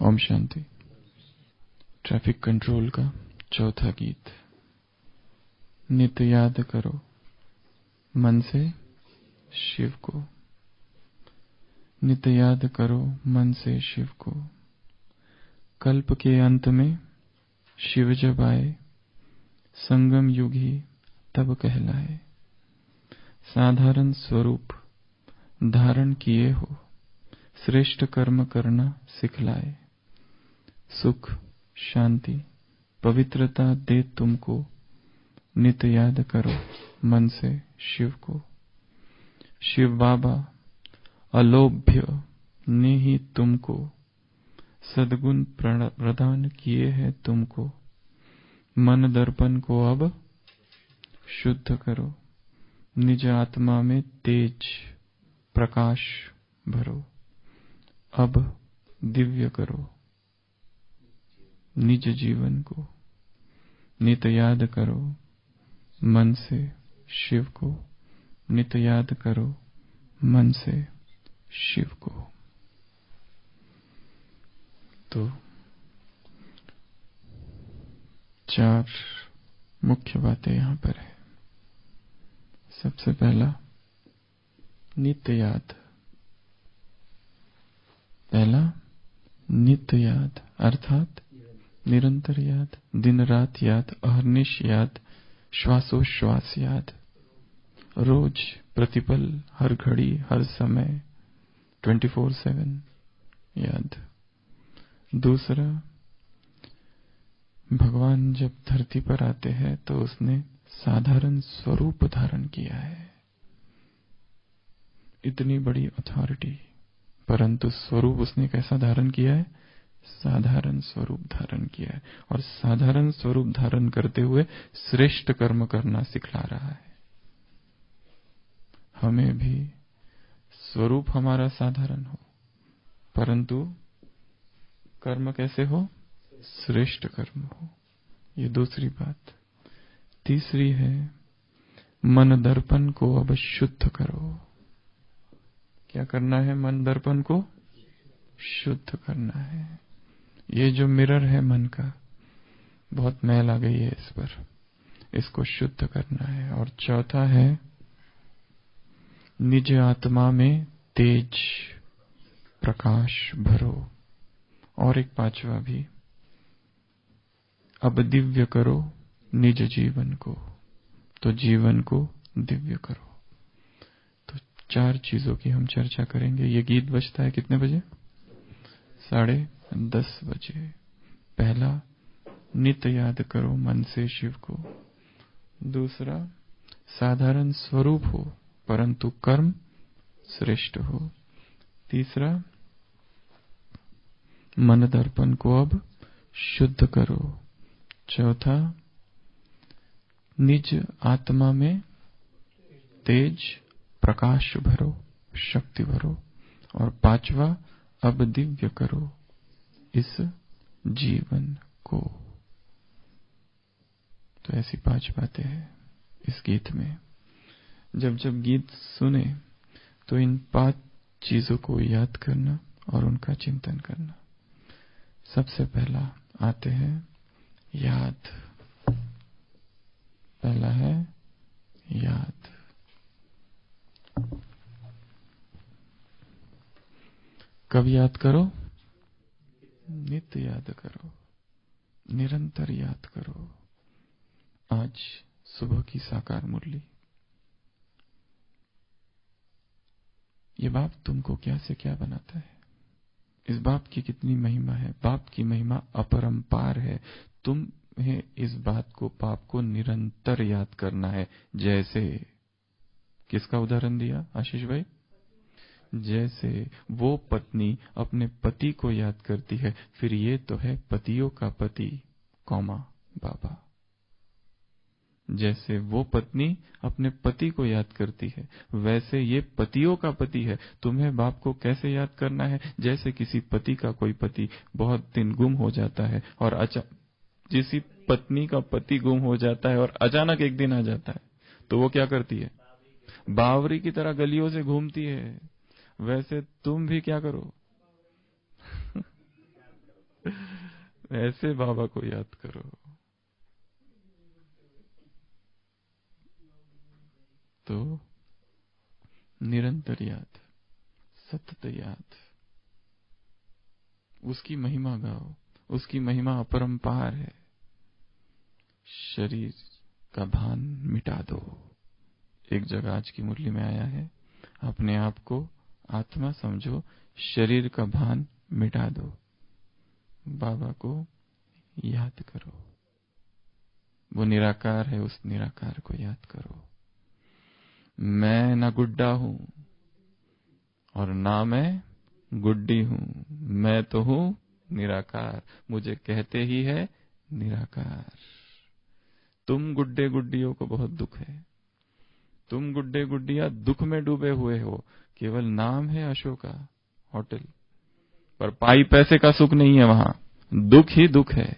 Om Shanti. Traffic control का चौथा गीत। नित्य याद करो मन से शिव को, नित्य याद करो मन से शिव को। कल्प के अंत में शिव जब आए, संगम युग ही तब कहलाए। साधारण स्वरूप धारण किए हो, श्रेष्ठ कर्म करना सिखलाए। सुख शांति पवित्रता दे तुमको, नित्य याद करो मन से शिव को। शिव बाबा अलोभ्य ने ही तुमको सद्गुण प्रदान किए हैं तुमको। मन दर्पण को अब शुद्ध करो, निज आत्मा में तेज प्रकाश भरो। अब दिव्य करो निज जीवन को, नित्य याद करो मन से शिव को, नित्य याद करो मन से शिव को। तो चार मुख्य बातें यहां पर है। सबसे पहला नित्य याद। पहला नित्य याद अर्थात निरंतर याद, दिन रात याद, अहर्निश याद, श्वासोश्वास याद, रोज प्रतिपल हर घड़ी हर समय 24/7 याद। दूसरा, भगवान जब धरती पर आते हैं तो उसने साधारण स्वरूप धारण किया है। इतनी बड़ी अथॉरिटी, परंतु स्वरूप उसने कैसा धारण किया है? साधारण स्वरूप धारण किया है। और साधारण स्वरूप धारण करते हुए श्रेष्ठ कर्म करना सिखला रहा है। हमें भी स्वरूप हमारा साधारण हो, परंतु कर्म कैसे हो? श्रेष्ठ कर्म हो। ये दूसरी बात। तीसरी है, मन दर्पण को अब शुद्ध करो। क्या करना है? मन दर्पण को शुद्ध करना है। ये जो मिरर है मन का, बहुत मैल आ गई है इस पर, इसको शुद्ध करना है। और चौथा है, निज आत्मा में तेज प्रकाश भरो। और एक पांचवा भी, अब दिव्य करो निज जीवन को। तो जीवन को दिव्य करो। तो चार चीजों की हम चर्चा करेंगे। ये गीत बजता है कितने बजे? 10:30 बजे। पहला, नित्य याद करो मन से शिव को। दूसरा, साधारण स्वरूप हो परंतु कर्म श्रेष्ठ हो। तीसरा, मन दर्पण को अब शुद्ध करो। चौथा, निज आत्मा में तेज प्रकाश भरो, शक्ति भरो। और पांचवा, अब दिव्य करो इस जीवन को। तो ऐसी 5 बातें हैं इस गीत में। जब जब गीत सुने तो इन 5 चीजों को याद करना और उनका चिंतन करना। सबसे पहला आते हैं याद। पहला है याद। कब याद करो? नित्य याद करो, निरंतर याद करो। आज सुबह की साकार मुरली। ये बाप तुमको क्या से क्या बनाता है? इस बाप की कितनी महिमा है। बाप की महिमा अपरंपार है। तुम्हें इस बात को, पाप को निरंतर याद करना है। जैसे, किसका उदाहरण दिया आशीष भाई? जैसे वो पत्नी अपने पति को याद करती है, फिर ये तो है पतियों का पति कौमा बाबा। जैसे वो पत्नी अपने पति को याद करती है, वैसे ये पतियों का पति है। तुम्हें बाप को कैसे याद करना है? जैसे किसी पति का कोई पति बहुत दिन गुम हो जाता है और जिसी पत्नी का पति गुम हो जाता है और अचानक एक दिन आ जाता है, तो वो क्या करती है? बावरी की तरह गलियों से घूमती है। वैसे तुम भी क्या करो? ऐसे बाबा को याद करो। तो निरंतर याद, सतत याद, उसकी महिमा गाओ। उसकी महिमा अपरंपार है। शरीर का भान मिटा दो। एक जगह आज की मुरली में आया है, अपने आप को आत्मा समझो, शरीर का भान मिटा दो। बाबा को याद करो। वो निराकार है, उस निराकार को याद करो। मैं ना गुड्डा हूं और ना मैं गुड्डी हूं, मैं तो हूं निराकार। मुझे कहते ही है निराकार। तुम गुड्डे गुड्डियों को बहुत दुख है। तुम गुड्डे गुड्डिया दुख में डूबे हुए हो। केवल नाम है अशोका होटल, पर पाई पैसे का सुख नहीं है वहां, दुख ही दुख है।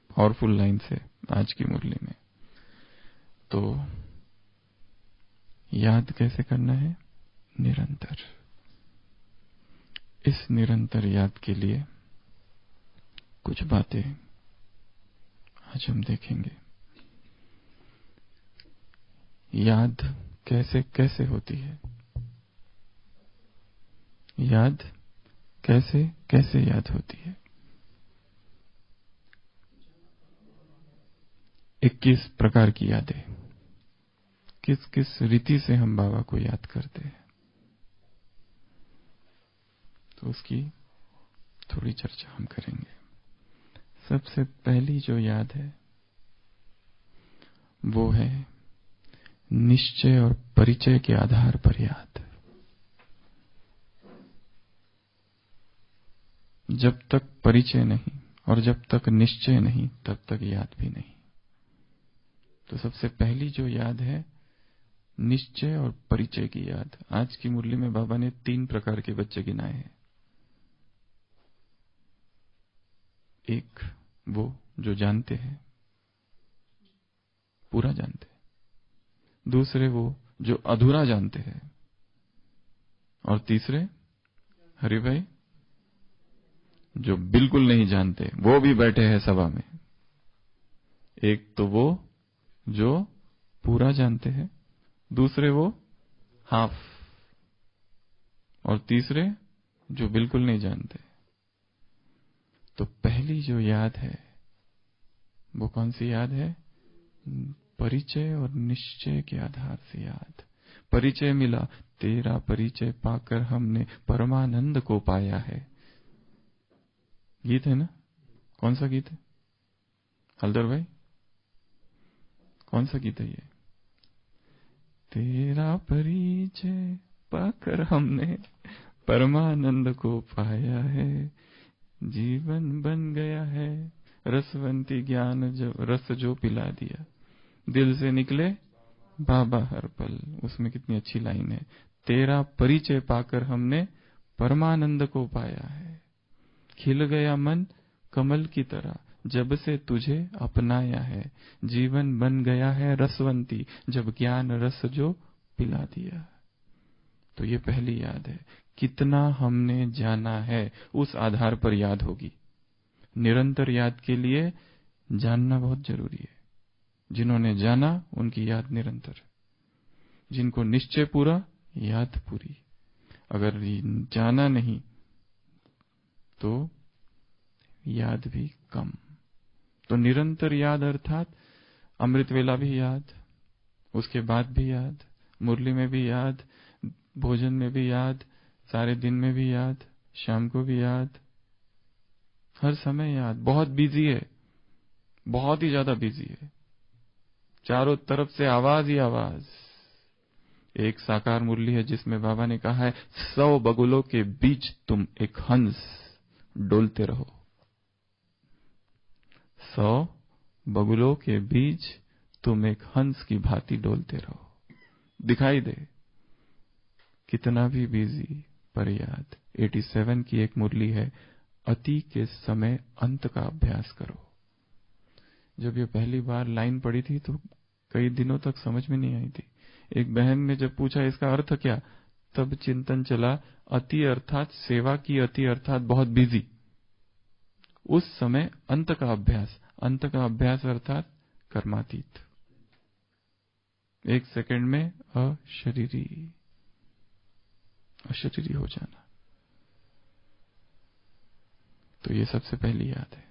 पावरफुल लाइन से आज की मुरली में। तो याद कैसे करना है? निरंतर। इस निरंतर याद के लिए कुछ बातें आज हम देखेंगे। याद कैसे कैसे होती है? याद कैसे कैसे याद होती है? 21 प्रकार की यादें। किस किस रीति से हम बाबा को याद करते हैं, तो उसकी थोड़ी चर्चा हम करेंगे। सबसे पहली जो याद है वो है निश्चय और परिचय के आधार पर याद। जब तक परिचय नहीं और जब तक निश्चय नहीं, तब तक याद भी नहीं। तो सबसे पहली जो याद है निश्चय और परिचय की याद। आज की मुरली में बाबा ने 3 प्रकार के बच्चे गिनाए हैं। एक वो जो जानते हैं, पूरा जानते हैं। दूसरे वो जो अधूरा जानते हैं। और तीसरे हरि भाई जो बिल्कुल नहीं जानते, वो भी बैठे हैं सभा में। एक तो वो जो पूरा जानते हैं, दूसरे वो हाफ, और तीसरे जो बिल्कुल नहीं जानते। तो पहली जो याद है वो कौन सी याद है? परिचय और निश्चय के आधार से याद। परिचय मिला, तेरा परिचय पाकर हमने परमानंद को पाया है। गीत है ना? कौन सा गीत है हल्दर भाई? कौन सा गीत है ये? तेरा परिचय पाकर हमने परमानंद को पाया है, जीवन बन गया है रसवंती ज्ञान जो रस जो पिला दिया, दिल से निकले बाबा हर पल। उसमें कितनी अच्छी लाइन है, तेरा परिचय पाकर हमने परमानंद को पाया है, खिल गया मन कमल की तरह जब से तुझे अपनाया है, जीवन बन गया है रसवंती जब ज्ञान रस जो पिला दिया। तो ये पहली याद है, कितना हमने जाना है उस आधार पर याद होगी। निरंतर याद के लिए जानना बहुत जरूरी है। जिन्होंने जाना उनकी याद निरंतर, जिनको निश्चय पूरा याद पूरी। अगर जाना नहीं तो याद भी कम। तो निरंतर याद अर्थात अमृत वेला भी याद, उसके बाद भी याद, मुरली में भी याद, भोजन में भी याद, सारे दिन में भी याद, शाम को भी याद, हर समय याद। बहुत बिजी है, बहुत ही ज्यादा बिजी है, चारों तरफ से आवाज ही आवाज। एक साकार मुरली है जिसमें बाबा ने कहा है 100 बगुलों के बीच तुम एक हंस डोलते रहो। 100 बगुलों के बीच तुम एक हंस की भांति डोलते रहो। दिखाई दे कितना भी बिजी, पर याद। 87 की एक मुरली है, अति के समय अंत का अभ्यास करो। जब ये पहली बार लाइन पढ़ी थी तो कई दिनों तक समझ में नहीं आई थी। एक बहन ने जब पूछा इसका अर्थ क्या, तब चिंतन चला अति अर्थात सेवा की अति अर्थात बहुत बिजी। उस समय अंत का अभ्यास अर्थात कर्मातीत, 1 सेकंड में अशरीरी हो जाना। तो ये सबसे पहली याद है,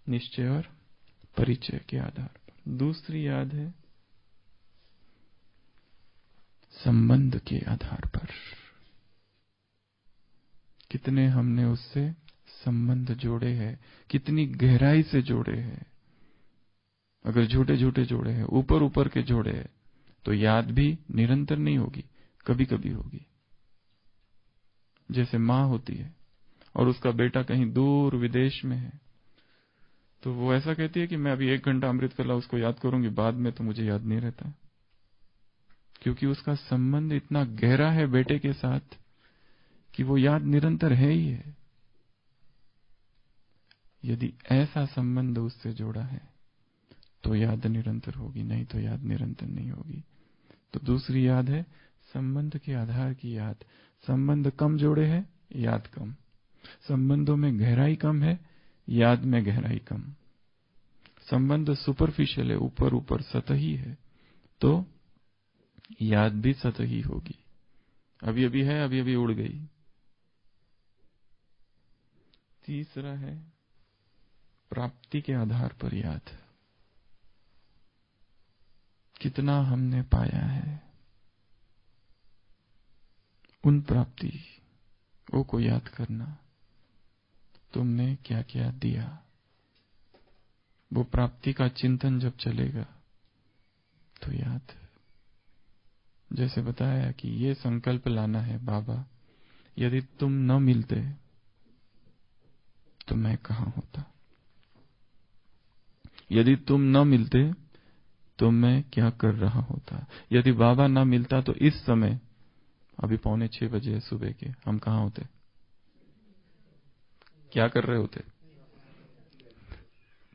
निश्चय और परिचय के आधार पर। दूसरी याद है संबंध के आधार पर, कितने हमने उससे संबंध जोड़े हैं, कितनी गहराई से जोड़े हैं। अगर झूठे झूठे जोड़े हैं, ऊपर ऊपर के जोड़े हैं, तो याद भी निरंतर नहीं होगी, कभी कभी होगी। जैसे माँ होती है और उसका बेटा कहीं दूर विदेश में है, तो वो ऐसा कहती है कि मैं अभी 1 घंटा अमृत वेला उसको याद करूंगी, बाद में तो मुझे याद नहीं रहता, क्योंकि उसका संबंध इतना गहरा है बेटे के साथ कि वो याद निरंतर है ही है। यदि ऐसा संबंध उससे जोड़ा है तो याद निरंतर होगी, नहीं तो याद निरंतर नहीं होगी। तो दूसरी याद है संबंध के आधार की याद। संबंध कम जोड़े हैं, याद कम। संबंधों में गहराई कम है, याद में गहराई कम। संबंध सुपरफिशियल है, ऊपर ऊपर सतही है, तो याद भी सतही होगी। अभी अभी है, अभी अभी उड़ गई। तीसरा है प्राप्ति के आधार पर याद। कितना हमने पाया है, उन प्राप्ति को याद करना। तुमने क्या क्या दिया, वो प्राप्ति का चिंतन जब चलेगा तो याद। जैसे बताया कि ये संकल्प लाना है, बाबा यदि तुम न मिलते तो मैं कहां होता, यदि तुम न मिलते तो मैं क्या कर रहा होता, यदि बाबा ना मिलता तो इस समय, अभी 5:45 बजे सुबह के, हम कहां होते, क्या कर रहे होते,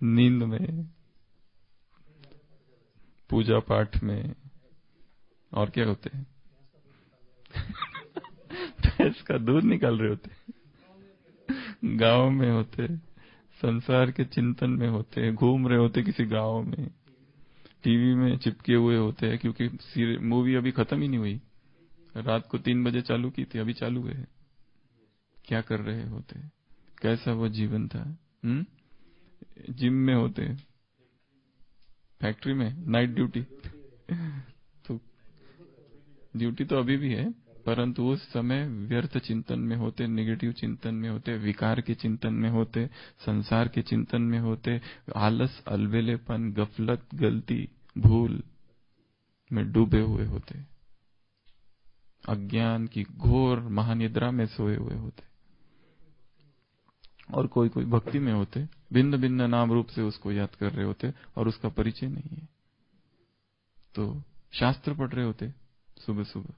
नींद में, पूजा पाठ में, और क्या होते हैं भैंस का दूध निकाल रहे होते, गांव में होते, संसार के चिंतन में होते, घूम रहे होते किसी गांव में, टीवी में चिपके हुए होते हैं, क्योंकि मूवी अभी खत्म ही नहीं हुई, रात को 3 बजे चालू की थी, अभी चालू है। क्या कर रहे होते, कैसा वो जीवन था। जिम में होते, फैक्ट्री में नाइट ड्यूटी तो ड्यूटी तो अभी भी है, परंतु उस समय व्यर्थ चिंतन में होते, नेगेटिव चिंतन में होते, विकार के चिंतन में होते, संसार के चिंतन में होते, आलस, अलबेलेपन, गफलत, गलती, भूल में डूबे हुए होते, अज्ञान की घोर महानिद्रा में सोए हुए होते। और कोई कोई भक्ति में होते, भिन्न भिन्न नाम रूप से उसको याद कर रहे होते और उसका परिचय नहीं है, तो शास्त्र पढ़ रहे होते सुबह सुबह।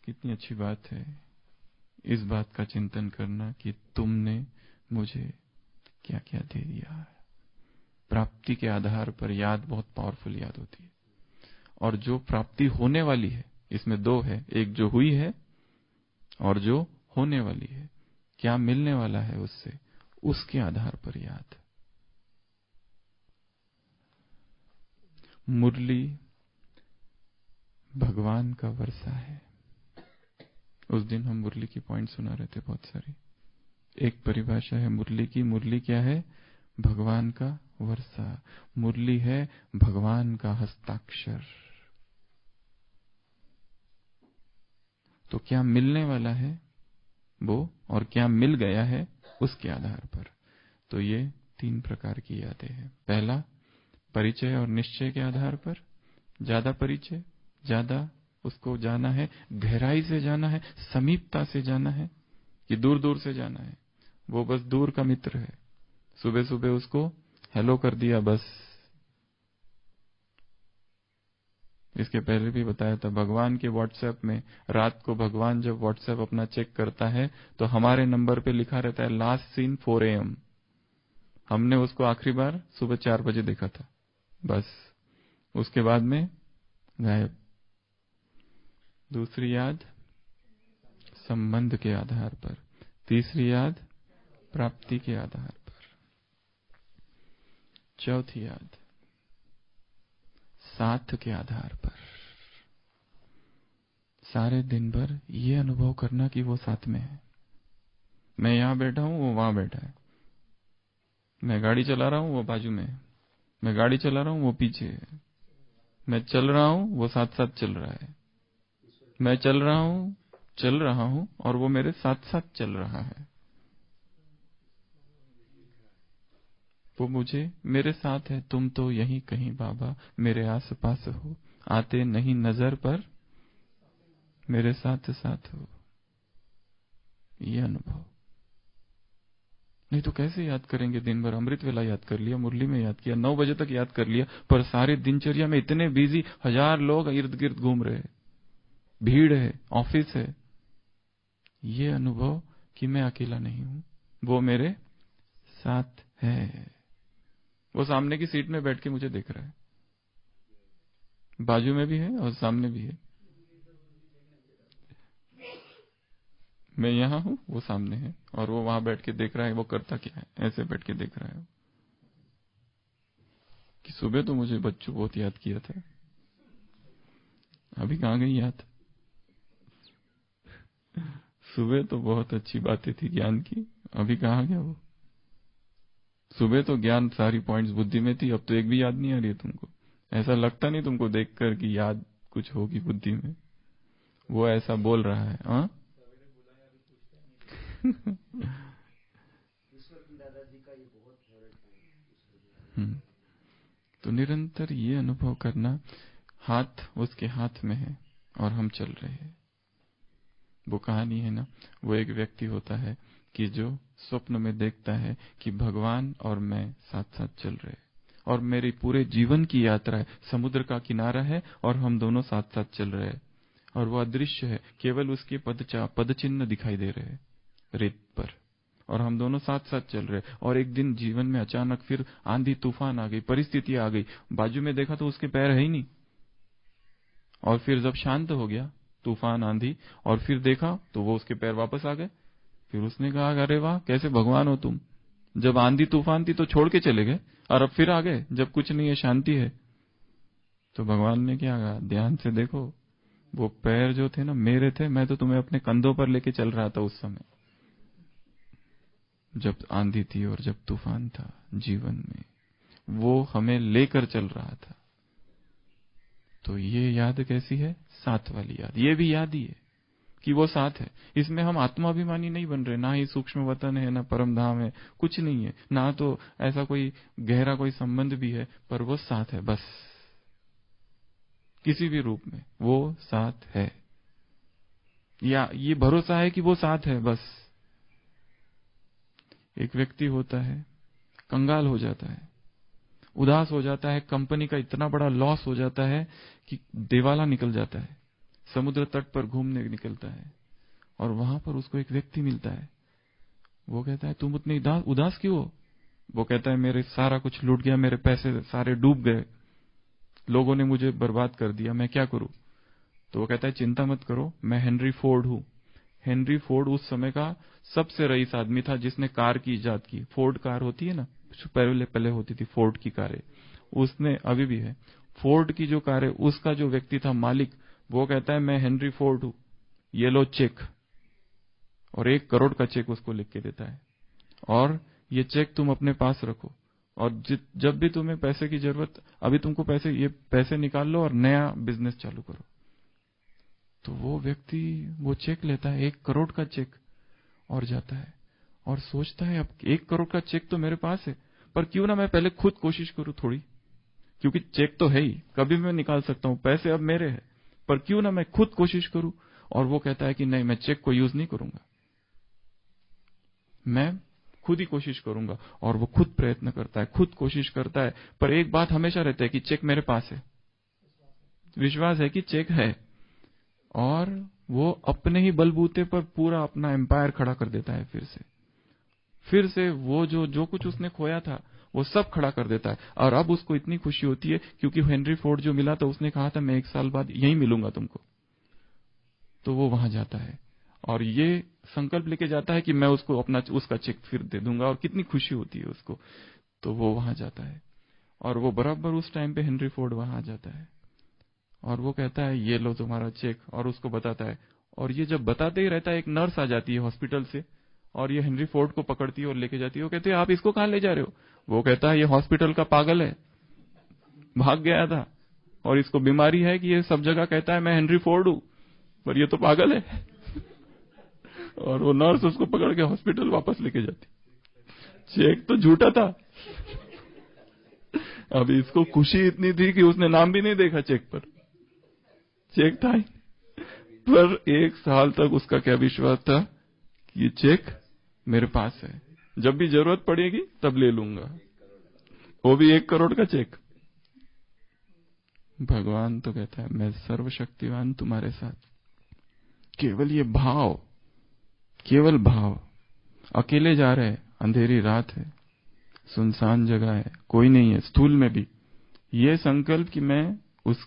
कितनी अच्छी बात है इस बात का चिंतन करना कि तुमने मुझे क्या क्या दे दिया है। प्राप्ति के आधार पर याद बहुत पावरफुल याद होती है। और जो प्राप्ति होने वाली है, इसमें 2 है, एक जो हुई है और जो होने वाली है, क्या मिलने वाला है उससे, उसके आधार पर याद। मुरली भगवान का वर्षा है। उस दिन हम मुरली की पॉइंट सुना रहे थे बहुत सारी। एक परिभाषा है मुरली की, मुरली क्या है, भगवान का वर्षा। मुरली है भगवान का हस्ताक्षर। तो क्या मिलने वाला है वो, और क्या मिल गया है उसके आधार पर। तो ये 3 प्रकार की यादें हैं। पहला, परिचय और निश्चय के आधार पर, ज्यादा परिचय, ज्यादा उसको जाना है, गहराई से जाना है, समीपता से जाना है, कि दूर दूर से जाना है, वो बस दूर का मित्र है, सुबह सुबह उसको हेलो कर दिया बस। इसके पहले भी बताया था, भगवान के व्हाट्सएप में रात को भगवान जब व्हाट्सएप अपना चेक करता है तो हमारे नंबर पे लिखा रहता है लास्ट सीन 4 AM। हमने उसको आखिरी बार सुबह 4 बजे देखा था बस। उसके बाद में गायब। दूसरी याद संबंध के आधार पर, तीसरी याद प्राप्ति के आधार पर, चौथी याद साथ के आधार पर। सारे दिन भर ये अनुभव करना कि वो साथ में है। मैं यहां बैठा हूं, वो वहां बैठा है। मैं गाड़ी चला रहा हूं, वो बाजू में है। मैं गाड़ी चला रहा हूं, वो पीछे है। मैं चल रहा हूं, वो साथ साथ चल रहा है। मैं चल रहा हूं और वो मेरे साथ साथ चल रहा है। वो मुझे मेरे साथ है। तुम तो यहीं कहीं बाबा मेरे आस पास हो, आते नहीं नजर पर मेरे साथ साथ हो। ये अनुभव नहीं तो कैसे याद करेंगे? दिन भर अमृत वेला याद कर लिया, मुरली में याद किया, 9 बजे तक याद कर लिया, पर सारे दिनचर्या में इतने बिजी, 1000 लोग इर्द गिर्द घूम रहे, भीड़ है, ऑफिस है। ये अनुभव कि मैं अकेला नहीं हूं, वो मेरे साथ है। वो सामने की सीट में बैठ के मुझे देख रहा है, बाजू में भी है और सामने भी है। मैं यहां हूं, वो सामने है, और वो वहां बैठ के देख रहा है। वो करता क्या है? ऐसे बैठ के देख रहा है कि सुबह तो मुझे बच्चों बहुत याद किया था, अभी कहां गई याद? सुबह तो बहुत अच्छी बातें थी ज्ञान की, अभी कहां गया वो? सुबह तो ज्ञान सारी पॉइंट्स बुद्धि में थी, अब तो एक भी याद नहीं आ रही है तुमको। ऐसा लगता नहीं तुमको देखकर कि याद कुछ होगी बुद्धि में। वो ऐसा बोल रहा है। हाँ तो निरंतर ये अनुभव करना, हाथ उसके हाथ में है और हम चल रहे हैं। वो कहानी है ना, वो एक व्यक्ति होता है कि जो स्वप्न में देखता है कि भगवान और मैं साथ साथ चल रहे हैं, और मेरी पूरे जीवन की यात्रा है, समुद्र का किनारा है और हम दोनों साथ साथ चल रहे हैं, और वो अदृश्य है, केवल उसके पद चिन्ह दिखाई दे रहे हैं रेत पर, और हम दोनों साथ साथ चल रहे। और एक दिन जीवन में अचानक फिर आंधी तूफान आ गई, परिस्थिति आ गई, बाजू में देखा तो उसके पैर है ही नहीं। और फिर जब शांत हो गया तूफान आंधी, और फिर देखा तो वो उसके पैर वापस आ गए। फिर उसने कहा, अरे वाह, कैसे भगवान हो तुम, जब आंधी तूफान थी तो छोड़ के चले गए, और अब फिर आ गए जब कुछ नहीं है, शांति है। तो भगवान ने क्या कहा, ध्यान से देखो, वो पैर जो थे ना मेरे थे, मैं तो तुम्हें अपने कंधों पर लेके चल रहा था उस समय, जब आंधी थी और जब तूफान था जीवन में, वो हमें लेकर चल रहा था। तो ये याद कैसी है? साथ वाली याद। ये भी याद ही है कि वो साथ है। इसमें हम आत्माभिमानी नहीं बन रहे, ना ही सूक्ष्म वतन है, ना परम धाम है, कुछ नहीं है, ना तो ऐसा कोई गहरा कोई संबंध भी है, पर वो साथ है बस। किसी भी रूप में वो साथ है, या ये भरोसा है कि वो साथ है बस। एक व्यक्ति होता है, कंगाल हो जाता है, उदास हो जाता है, कंपनी का इतना बड़ा लॉस हो जाता है कि दिवाला निकल जाता है, समुद्र तट पर घूमने निकलता है, और वहां पर उसको एक व्यक्ति मिलता है। वो कहता है, तुम उतने उदास क्यों हो? वो कहता है, मेरे सारा कुछ लूट गया, मेरे पैसे सारे डूब गए, लोगों ने मुझे बर्बाद कर दिया, मैं क्या करूं? तो वो कहता है, चिंता मत करो, मैं हेनरी फोर्ड हूं। हेनरी फोर्ड उस समय का सबसे रईस आदमी था, जिसने कार की इजाद की। फोर्ड कार होती है ना, पहले होती थी फोर्ड की कारें, उसने, अभी भी है फोर्ड की जो कार है, उसका जो व्यक्ति था मालिक, वो कहता है, मैं हेनरी फोर्ड हूं, ये लो चेक। और 1 करोड़ का चेक उसको लिख के देता है, और ये चेक तुम अपने पास रखो, और जब भी तुम्हें पैसे की जरूरत, अभी तुमको ये पैसे निकाल लो और नया बिजनेस चालू करो। तो वो व्यक्ति वो चेक लेता है, 1 करोड़ का चेक, और जाता है और सोचता है, अब 1 करोड़ का चेक तो मेरे पास है, पर क्यों ना मैं पहले खुद कोशिश करूं थोड़ी, क्योंकि चेक तो है ही, कभी मैं निकाल सकता हूं, पैसे अब मेरे हैं, पर क्यों ना मैं खुद कोशिश करूं। और वो कहता है कि नहीं, मैं चेक को यूज नहीं करूंगा, मैं खुद ही कोशिश करूंगा। और वो खुद प्रयत्न करता है, खुद कोशिश करता है, पर एक बात हमेशा रहता है कि चेक मेरे पास है, विश्वास है कि चेक है, और वो अपने ही बलबूते पर पूरा अपना एम्पायर खड़ा कर देता है। फिर से वो जो कुछ उसने खोया था, वो सब खड़ा कर देता है। और अब उसको इतनी खुशी होती है क्योंकि हेनरी फोर्ड जो मिला था उसने कहा था मैं 1 साल बाद यहीं मिलूंगा तुमको, तो वो वहां जाता है और ये संकल्प लेके जाता है कि मैं उसको अपना उसका चेक फिर दे दूंगा, और कितनी खुशी होती है उसको। तो वो वहां जाता है और वो बराबर उस टाइम पे हेनरी फोर्ड वहां आ जाता है और वो कहता है ये लो तुम्हारा चेक, और उसको बताता है। और ये जब बताते ही रहता है, एक नर्स आ जाती है हॉस्पिटल से और ये हेनरी फोर्ड को पकड़ती है और लेके जाती है। वो कहते हैं आप इसको कहां ले जा रहे हो? वो कहता है ये हॉस्पिटल का पागल है, भाग गया था और इसको बीमारी है कि ये सब जगह कहता है मैं हेनरी फोर्ड हूं, पर ये तो पागल है। और वो नर्स उसको पकड़ के हॉस्पिटल वापस लेके जाती। चेक तो झूठा था। अब इसको खुशी इतनी थी कि उसने नाम भी नहीं देखा चेक पर, चेक था ही। पर 1 साल तक उसका क्या विश्वास था कि ये चेक मेरे पास है, जब भी जरूरत पड़ेगी तब ले लूंगा, वो भी 1 करोड़ का चेक। भगवान तो कहता है मैं सर्वशक्तिवान तुम्हारे साथ। केवल ये भाव, केवल भाव। अकेले जा रहे, अंधेरी रात है, सुनसान जगह है, कोई नहीं है, स्थूल में भी ये संकल्प कि मैं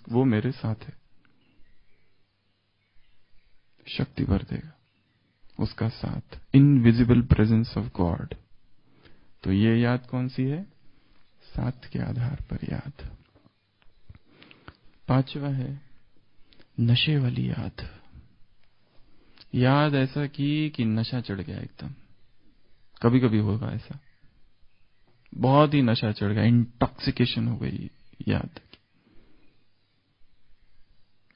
वो मेरे साथ है, शक्ति भर देगा उसका साथ। Invisible presence of God. तो ये याद कौन सी है? 7 के आधार पर याद। 5वां है नशे वाली याद। याद ऐसा कि नशा चढ़ गया एकदम। कभी कभी होगा ऐसा, बहुत ही नशा चढ़ गया, इंटॉक्सिकेशन हो गई याद।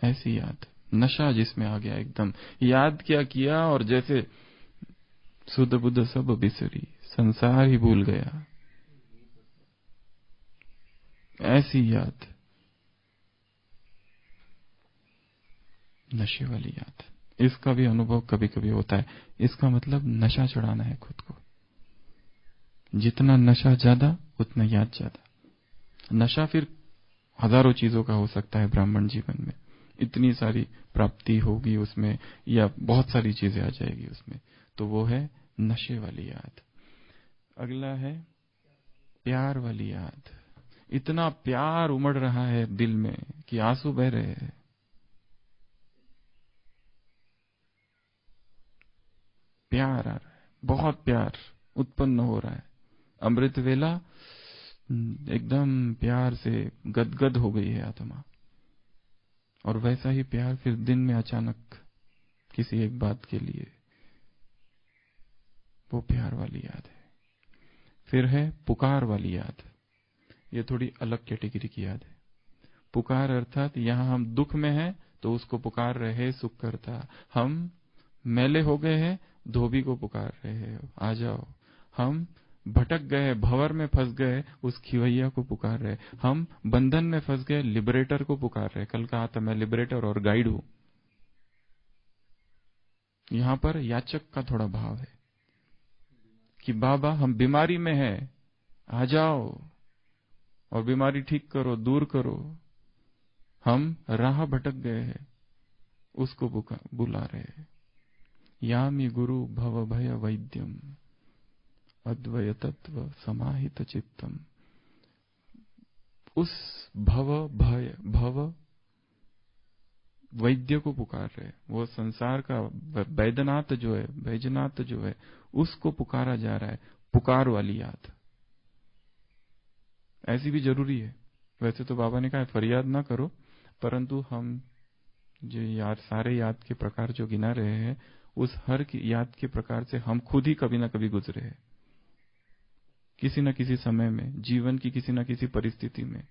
ऐसी याद, नशा जिसमें आ गया एकदम। याद क्या किया और जैसे सुध बुध सब बिसरी, संसार ही भूल गया, ऐसी याद, नशे वाली याद। इसका भी अनुभव कभी कभी होता है। इसका मतलब नशा चढ़ाना है खुद को। जितना नशा ज्यादा उतना याद ज्यादा। नशा फिर हजारों चीजों का हो सकता है ब्राह्मण जीवन में, इतनी सारी प्राप्ति होगी उसमें, या बहुत सारी चीजें आ जाएगी उसमें। तो वो है नशे वाली याद। अगला है प्यार वाली याद। इतना प्यार उमड़ रहा है दिल में कि आंसू बह रहे हैं। प्यार आ रहा है, बहुत प्यार उत्पन्न हो रहा है। अमृत वेला एकदम प्यार से गदगद हो गई है आत्मा। और वैसा ही प्यार फिर दिन में अचानक किसी एक बात के लिए, वो प्यार वाली याद है। फिर है पुकार वाली याद। ये थोड़ी अलग कैटेगरी की याद है। पुकार अर्थात यहां हम दुख में हैं तो उसको पुकार रहे हैं सुख करता। हम मैले हो गए हैं, धोबी को पुकार रहे हैं आ जाओ। हम भटक गए, भंवर में फंस गए, उस खिवैया को पुकार रहे। हम बंधन में फंस गए, लिबरेटर को पुकार रहे। कल कहा था मैं लिबरेटर और गाइड हूं। यहां पर याचक का थोड़ा भाव है कि बाबा हम बीमारी में हैं, आ जाओ और बीमारी ठीक करो, दूर करो। हम राह भटक गए हैं, उसको बुला रहे हैं। यामी गुरु भव भय वैद्यम अद्वय तत्व समाहित चित्तम। उस भव वैद्य को पुकार रहे। वो संसार का वैद्यनाथ जो है, बैजनाथ जो है, उसको पुकारा जा रहा है। पुकार वाली याद ऐसी भी जरूरी है। वैसे तो बाबा ने कहा फरियाद ना करो, परंतु हम जो याद, सारे याद के प्रकार जो गिना रहे हैं, उस हर की याद के प्रकार से हम खुद ही कभी ना कभी गुजरे हैं, किसी न किसी समय में, जीवन की किसी न किसी परिस्थिति में।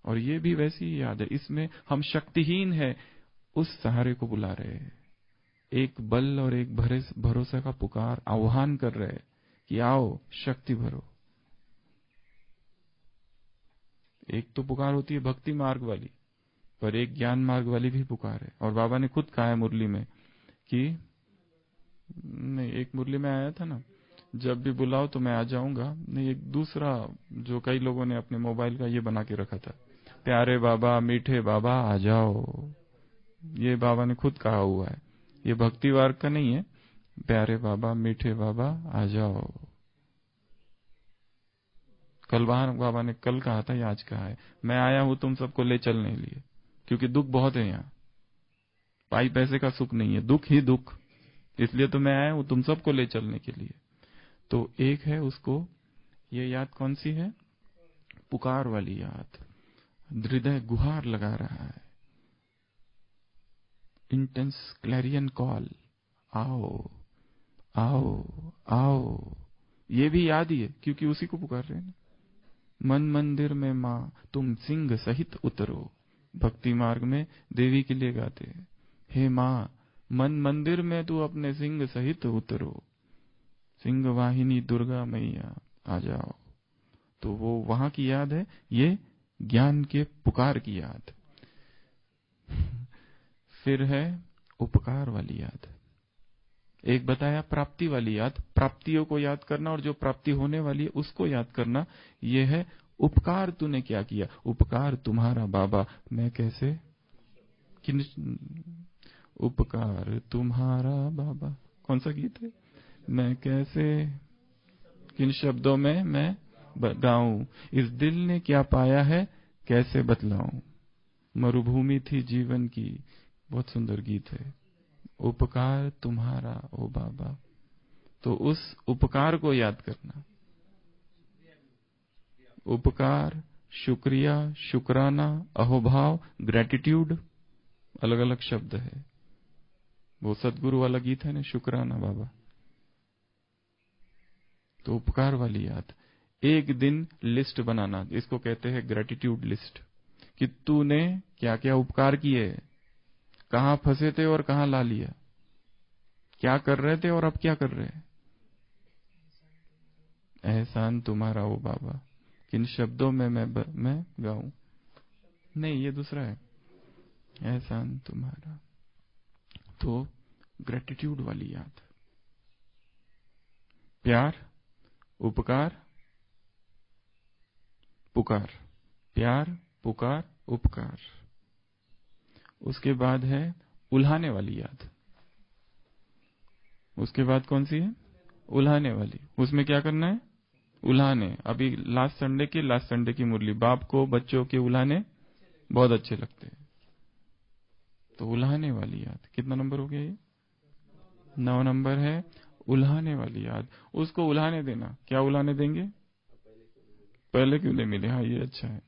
और ये भी वैसी ही याद है। इसमें हम शक्तिहीन है, उस सहारे को बुला रहे हैं। एक बल और एक भरोसा का पुकार, आह्वान कर रहे हैं कि आओ शक्ति भरो। एक तो पुकार होती है भक्ति मार्ग वाली, पर एक ज्ञान मार्ग वाली भी पुकार है। और बाबा ने खुद कहा है मुरली में कि नहीं, एक मुरली में आया था ना, जब भी बुलाओ तो मैं आ जाऊंगा। नहीं, एक दूसरा जो कई लोगों ने अपने मोबाइल का ये बना के रखा था, प्यारे बाबा मीठे बाबा आ जाओ। ये बाबा ने खुद कहा हुआ है, ये भक्ति मार्ग का नहीं है। प्यारे बाबा मीठे बाबा आ जाओ। कल बाबा ने कल कहा था या आज कहा है, मैं आया हूं तुम सबको ले चलने के लिए, क्योंकि दुख बहुत है यहाँ, पाई पैसे का सुख नहीं है, दुख ही दुख, इसलिए तो मैं आया हूं तुम सबको ले चलने के लिए। तो एक है उसको, ये याद कौन सी है? पुकार वाली याद, हृदय गुहार लगा रहा है, इंटेंस क्लैरियन कॉल, आओ आओ आओ, ये भी याद ही है क्योंकि उसी को पुकार रहे हैं ना। मन मंदिर में माँ तुम सिंह सहित उतरो, भक्ति मार्ग में देवी के लिए गाते हैं, हे माँ मन मंदिर में तू अपने सिंह सहित उतरो, सिंह वाहिनी दुर्गा मैया आ जाओ। तो वो वहां की याद है, ये ज्ञान के पुकार की याद। फिर है उपकार वाली याद। एक बताया प्राप्ति वाली याद, प्राप्तियों को याद करना, और जो प्राप्ति होने वाली है उसको याद करना। ये है उपकार तूने क्या किया, उपकार तुम्हारा बाबा मैं कैसे, किन उपकार तुम्हारा बाबा, कौन सा गीत है, मैं कैसे किन शब्दों में मैं गाऊं, इस दिल ने क्या पाया है कैसे बतलाऊं, मरुभूमि थी जीवन की, बहुत सुंदर गीत है। उपकार तुम्हारा ओ बाबा, तो उस उपकार को याद करना। उपकार, शुक्रिया, शुक्राना, अहोभाव, ग्रेटिट्यूड, अलग अलग शब्द है। वो सदगुरु वाला गीत है ना, शुक्राना बाबा। तो उपकार वाली याद। एक दिन लिस्ट बनाना, इसको कहते हैं ग्रेटिट्यूड लिस्ट, कि तूने क्या क्या उपकार किए, कहां फंसे थे और कहां ला लिया, क्या कर रहे थे और अब क्या कर रहे हैं। एहसान तुम्हारा ओ बाबा, किन शब्दों में मैं गाऊं, नहीं ये दूसरा है, एहसान तुम्हारा। तो ग्रेटिट्यूड वाली याद, प्यार, उपकार, पुकार, प्यार, पुकार, उपकार। उसके बाद है उल्हाने वाली याद। उसके बाद कौन सी है, उल्हाने वाली। उसमें क्या करना है, उल्हाने। अभी लास्ट संडे की मुरली, बाप को बच्चों के उल्हाने बहुत अच्छे लगते हैं, तो उल्हाने वाली याद। कितना नंबर हो गया ये, 9 नंबर है उल्हाने वाली याद। उसको उल्हाने देना। क्या उल्हाने देंगे, पहले क्यों नहीं मिले, हाँ ये अच्छा है।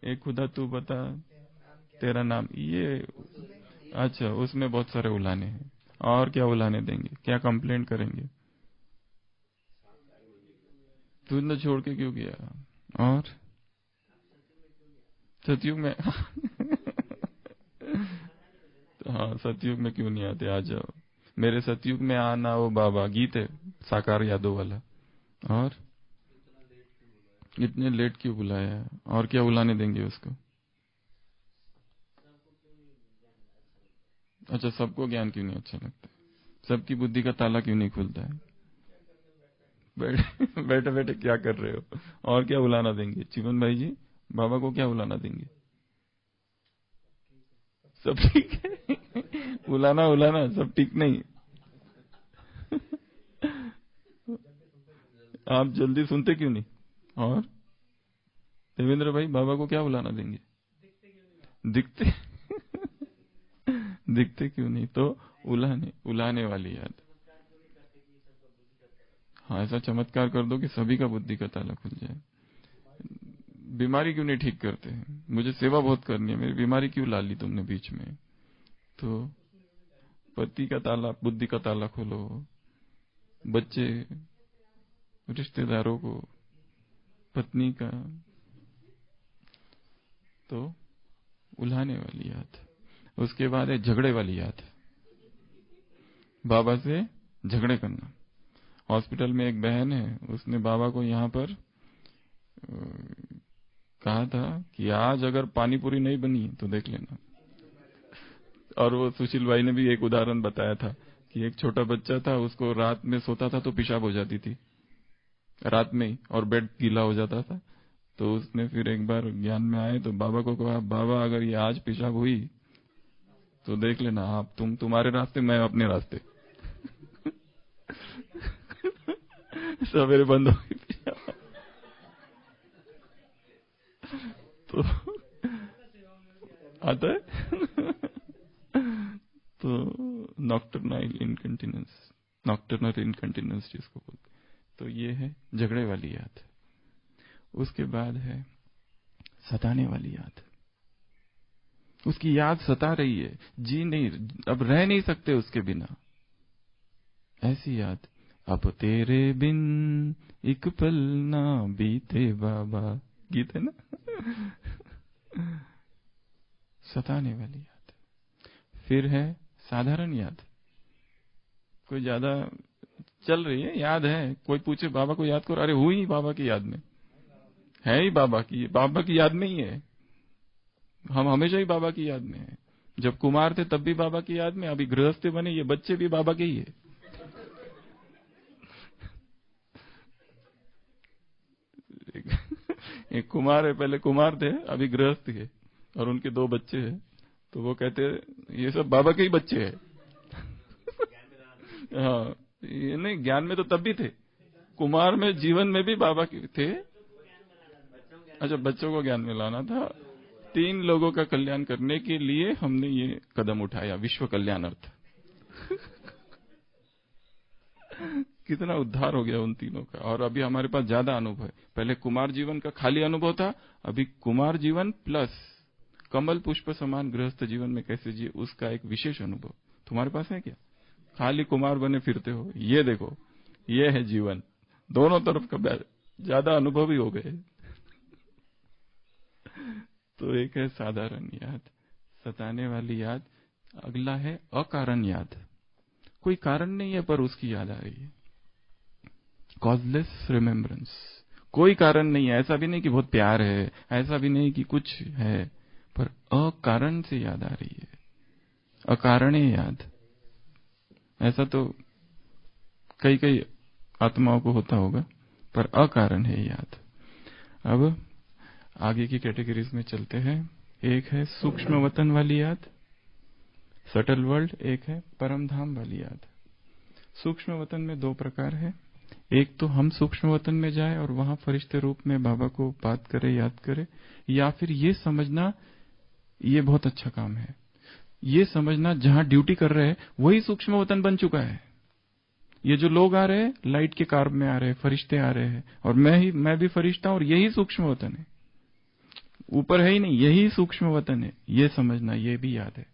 एक खुदा तू बता तेरा नाम, ये अच्छा, उसमें बहुत सारे उल्हाने हैं। और क्या उल्हाने देंगे, क्या कंप्लेंट करेंगे, तूने छोड़ के क्यों गया, और सतयुग में तो हाँ, सतयुग में क्यों नहीं आते, आ जाओ मेरे सतयुग में आना ओ बाबा, गीत है साकार यादव वाला। और इतने लेट क्यों बुलाया, और क्या बुलाने देंगे उसको। अच्छा, सबको ज्ञान क्यों नहीं अच्छा लगता, सबकी बुद्धि का ताला क्यों नहीं खुलता है, बैठे बैठे क्या कर रहे हो। और क्या बुलाना देंगे चिमन भाई जी, बाबा को क्या बुलाना देंगे, सब ठीक है बुलाना बुलाना सब ठीक नहीं आप जल्दी सुनते क्यों नहीं। और देवेंद्र भाई, बाबा को क्या बुलाना देंगे, दिखते दिखते क्यों नहीं। तो उलाने वाली याद। हाँ, ऐसा चमत्कार कर दो कि सभी का बुद्धि का ताला खुल जाए। बीमारी क्यों नहीं ठीक करते हैं, मुझे सेवा बहुत करनी है, मेरी बीमारी क्यों ला ली तुमने बीच में। तो पति का ताला, बुद्धि का ताला खोलो, बच्चे, रिश्तेदारों को, पत्नी का। तो उल्हाने वाली याद। उसके बाद है झगड़े वाली याद, बाबा से झगड़े करना। हॉस्पिटल में एक बहन है, उसने बाबा को यहाँ पर कहा था कि आज अगर पानी पूरी नहीं बनी तो देख लेना। और वो सुशील भाई ने भी एक उदाहरण बताया था कि एक छोटा बच्चा था, उसको रात में सोता था तो पेशाब हो जाती थी रात में ही, और बेड गीला हो जाता था। तो उसने फिर एक बार ज्ञान में आए तो बाबा को कहा, बाबा अगर ये आज पेशाब हुई तो देख लेना, आप तुम्हारे रास्ते, मैं अपने रास्ते सवेरे बंद हो गई। तो आता है तो नॉक्टर्नल इनकंटिनेंस जिसको बोलते, तो ये है झगड़े वाली याद। उसके बाद है सताने वाली याद। उसकी याद सता रही है, जी नहीं, अब रह नहीं सकते उसके बिना। ऐसी याद, अब तेरे बिन एक पल ना बीते बाबा, गीत है ना। सताने वाली याद। फिर है साधारण याद, कोई ज्यादा चल रही है, याद है, कोई पूछे बाबा को याद करो, अरे हुई ही बाबा की याद में, है ही बाबा की याद में ही है। हम हमेशा ही बाबा की याद में है। जब कुमार थे तब भी बाबा की याद में, अभी गृहस्थ बने, ये बच्चे भी बाबा के ही है। एक कुमार है, पहले कुमार थे, अभी गृहस्थ है, और उनके 2 बच्चे हैं, तो वो कहते ये सब बाबा के ही बच्चे हैं। हाँ, ये नहीं, ज्ञान में तो तब भी थे, कुमार में जीवन में भी बाबा के थे। अच्छा, बच्चों को ज्ञान में लाना था। 3 लोगों का कल्याण करने के लिए हमने ये कदम उठाया, विश्व कल्याणार्थ। कितना उद्धार हो गया उन तीनों का। और अभी हमारे पास ज्यादा अनुभव है। पहले कुमार जीवन का खाली अनुभव था, अभी कुमार जीवन प्लस कमल पुष्प समान गृहस्थ जीवन में कैसे जिए उसका एक विशेष अनुभव तुम्हारे पास है क्या? खाली कुमार बने फिरते हो, ये देखो, ये है जीवन। दोनों तरफ का ज्यादा अनुभव ही हो गए। तो एक है साधारण याद, सताने वाली याद। अगला है अकारण याद। कोई कारण नहीं है पर उसकी याद आ रही है, कॉजलेस रिमेम्बरेंस। कोई कारण नहीं है, ऐसा भी नहीं कि बहुत प्यार है, ऐसा भी नहीं कि कुछ है, पर अकारण से याद आ रही है, अकारण याद। ऐसा तो कई कई आत्माओं को होता होगा, पर अकारण है याद। अब आगे की कैटेगरीज में चलते हैं। एक है सूक्ष्म वतन वाली याद, सटल वर्ल्ड। एक है परम धाम वाली याद। सूक्ष्म वतन में 2 प्रकार है। एक तो हम सूक्ष्म वतन में जाए और वहां फरिश्ते रूप में बाबा को बात करे, याद करे, या फिर ये समझना ये बहुत अच्छा काम है, ये समझना जहां ड्यूटी कर रहे हैं वही सूक्ष्म वतन बन चुका है। ये जो लोग आ रहे हैं लाइट के कार्ब में आ रहे हैं, फरिश्ते आ रहे हैं, और मैं भी फरिश्ता हूं, और यही सूक्ष्म वतन है, ऊपर है ही नहीं, यही सूक्ष्म वतन है, ये समझना, ये भी याद है।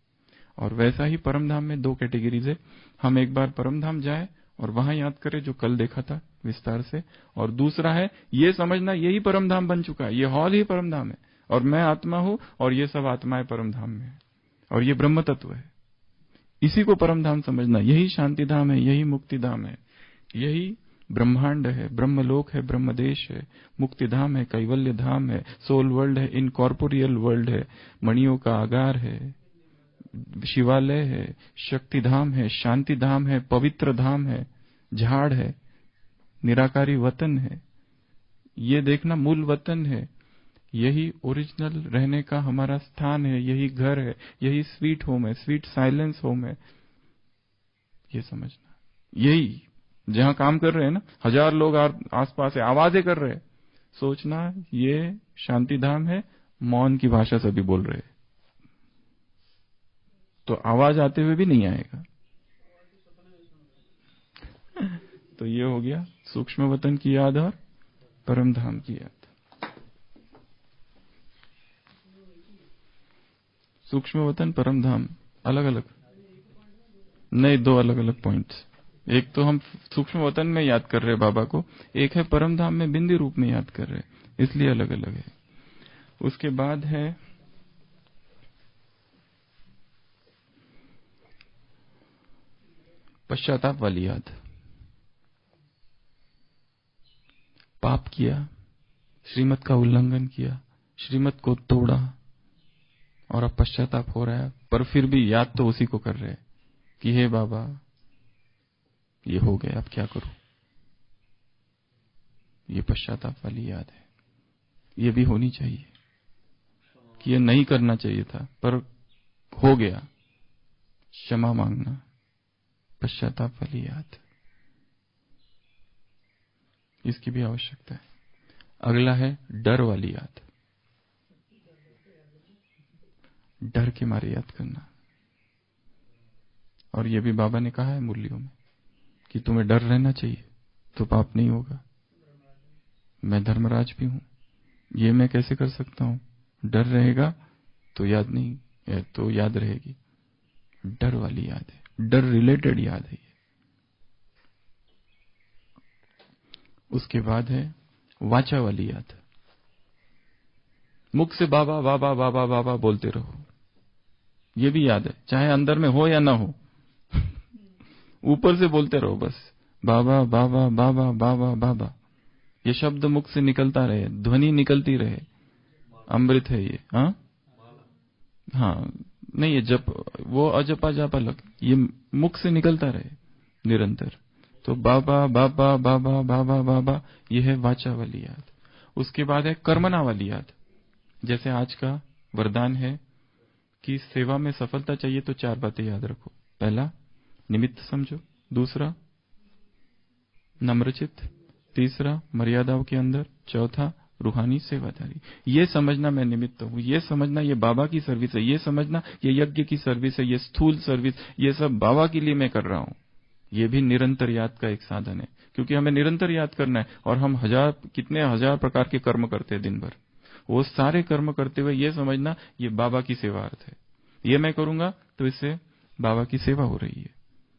और वैसा ही परम धाम में 2 कैटेगरीज है। हम एक बार परम धाम जाए और वहां याद करें जो कल देखा था विस्तार से, और दूसरा है ये समझना यही परम धाम बन चुका है, ये हॉल ही परम धाम है, और मैं आत्मा हूं, और ये सब आत्माएं परम धाम में है, और ये ब्रह्म तत्व है। इसी को परम धाम समझना, यही शांति धाम है, यही मुक्ति धाम है, यही ब्रह्मांड है, ब्रह्मलोक है, ब्रह्मदेश है, मुक्ति धाम है, कैवल्य धाम है, सोल वर्ल्ड है, इनकॉर्पोरियल वर्ल्ड है, मणियों का आगार है, शिवालय है, शक्ति धाम है, शांति धाम है, पवित्र धाम है, झाड़ है, निराकारी वतन है। ये देखना मूल वतन है, यही ओरिजिनल रहने का हमारा स्थान है, यही घर है, यही स्वीट होम है, स्वीट साइलेंस होम है। ये समझना, यही जहां काम कर रहे हैं ना, 1000 लोग आसपास है, आवाजें कर रहे हैं, सोचना ये शांति धाम है, मौन की भाषा सभी बोल रहे हैं, तो आवाज आते हुए भी नहीं आएगा। तो ये हो गया सूक्ष्म वतन की याद और परम धाम की याद। सूक्ष्म वतन परम धाम अलग अलग नहीं, 2 अलग अलग पॉइंट्स। एक तो हम सूक्ष्म वतन में याद कर रहे हैं बाबा को, एक है परम धाम में बिंदी रूप में याद कर रहे हैं, इसलिए अलग अलग है। उसके बाद है पश्चाताप वाली याद। पाप किया, श्रीमत का उल्लंघन किया, श्रीमत को तोड़ा, और अब पश्चाताप हो रहा है, पर फिर भी याद तो उसी को कर रहे हैं कि हे बाबा ये हो गया, अब क्या करूं। ये पश्चाताप वाली याद है। ये भी होनी चाहिए कि ये नहीं करना चाहिए था पर हो गया, क्षमा मांगना, पश्चाताप वाली याद, इसकी भी आवश्यकता है। अगला है डर वाली याद। डर के मारे याद करना। और ये भी बाबा ने कहा है मुरलियों में कि तुम्हें डर रहना चाहिए तो पाप नहीं होगा। मैं धर्मराज भी हूं, ये मैं कैसे कर सकता हूं? डर रहेगा तो याद नहीं, तो याद रहेगी। डर वाली याद है, डर रिलेटेड याद है ये। उसके बाद है वाचा वाली याद। मुख से बाबा बाबा बाबा बाबा बोलते रहो, ये भी याद है, चाहे अंदर में हो या ना हो। ऊपर से बोलते रहो बस, बाबा बाबा बाबा बाबा बाबा। ये शब्द मुख से निकलता रहे, ध्वनि निकलती रहे, अमृत है ये। हाँ नहीं, ये जप, वो अजपा जाप अलग, ये मुख से निकलता रहे निरंतर। तो बाबा बाबा बाबा बाबा बाबा, ये है वाचा वाली याद। उसके बाद है कर्मणा वाली याद। जैसे आज का वरदान है कि सेवा में सफलता चाहिए तो 4 बातें याद रखो। पहला, निमित्त समझो। दूसरा, नम्रचित्त। तीसरा, मर्यादाओं के अंदर। चौथा, रूहानी सेवादारी। ये समझना मैं निमित्त हूं, ये समझना ये बाबा की सर्विस है, ये समझना ये यज्ञ की सर्विस है, ये स्थूल सर्विस, ये सब बाबा के लिए मैं कर रहा हूं। ये भी निरंतर याद का एक साधन है, क्योंकि हमें निरंतर याद करना है। और हम कितने हजार प्रकार के कर्म करते हैं दिन भर। वो सारे कर्म करते हुए ये समझना ये बाबा की सेवा अर्थ है। ये मैं करूंगा तो इससे बाबा की सेवा हो रही है।